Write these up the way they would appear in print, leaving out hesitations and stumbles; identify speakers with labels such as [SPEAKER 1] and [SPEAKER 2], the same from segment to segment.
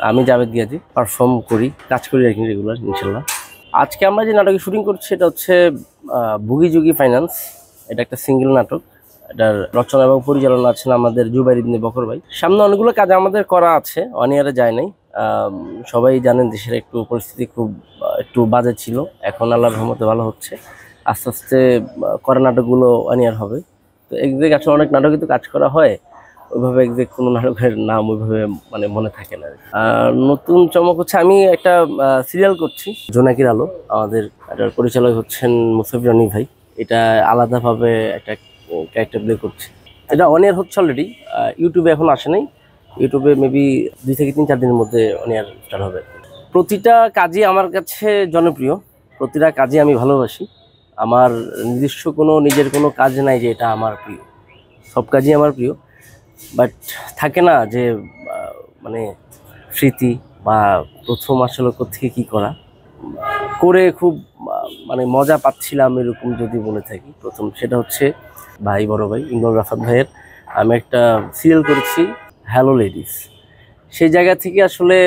[SPEAKER 1] আমি জাভেদ গিয়াজি পারফর্ম করি, কাজ করি আর কি রেগুলার ইনশাল্লাহ। আজকে আমরা যে নাটকে শুটিং করছি সেটা হচ্ছে বুগি যুগি ফাইন্যান্স। এটা একটা সিঙ্গেল নাটক। এটার রচনা এবং পরিচালনা আছেন আমাদের জুবাইর ইবনে বকর ভাই। সামনে অনেকগুলো কাজ আমাদের করা আছে, ওয়ান ইয়ারে যায় নাই। সবাই জানেন দেশের একটু পরিস্থিতি খুব একটু বাজে ছিল, এখন আল্লাহর রহমতে ভালো হচ্ছে। আস্তে আস্তে করা নাটকগুলো ওয়ান ইয়ার হবে। তো একদিকে আসলে অনেক নাটকই তো কাজ করা হয়, ওইভাবে একদিকে কোনো নাটকের নাম ওইভাবে মানে মনে থাকে না। নতুন চমক হচ্ছে আমি একটা সিরিয়াল করছি, জোনাকির আলো। আমাদের এটার পরিচালক হচ্ছেন মুসাফির রনি ভাই। এটা আলাদাভাবে একটা ক্যারেক্টার প্লে করছি। এটা অন ইয়ার হচ্ছে অলরেডি, ইউটিউবে এখন আসে নাই। ইউটিউবে মেবি 2 থেকে 3-4 দিনের মধ্যে অন ইয়ার স্টার্ট হবে। প্রতিটা কাজই আমার কাছে জনপ্রিয়, প্রতিটা কাজই আমি ভালোবাসি। আমার নিজস্ব নিজের কোনো কাজ নাই যে এটা আমার প্রিয়, সব কাজই আমার প্রিয়। বাট থাকে না যে মানে স্মৃতি বা প্রথম আসলে কোত্থেকে কী করা করে খুব মানে মজা পাচ্ছিলাম এরকম যদি বলে থাকি। প্রথম সেটা হচ্ছে ভাই, বড় ভাই ইমরান রাফাত ভাইয়ের আমি একটা সিরিয়াল করেছি, হ্যালো লেডিস। সেই জায়গা থেকে আসলে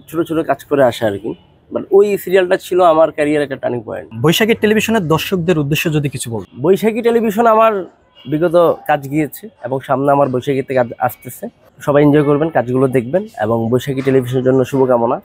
[SPEAKER 1] ছোট ছোট কাজ করে আসা আর কি। বাট ওই সিরিয়ালটা ছিল আমার ক্যারিয়ার একটা টার্নিং পয়েন্ট।
[SPEAKER 2] বৈশাখী টেলিভিশনের দর্শকদের উদ্দেশ্যে যদি কিছু বল।
[SPEAKER 1] বৈশাখী টেলিভিশন আমার বিগত কাজ গিয়েছে এবং সামনে আমার বৈশাখীতে কাজ আসতেছে। সবাই এনজয় করবেন, কাজগুলো দেখবেন এবং বৈশাখী টেলিভিশনের জন্য শুভকামনা।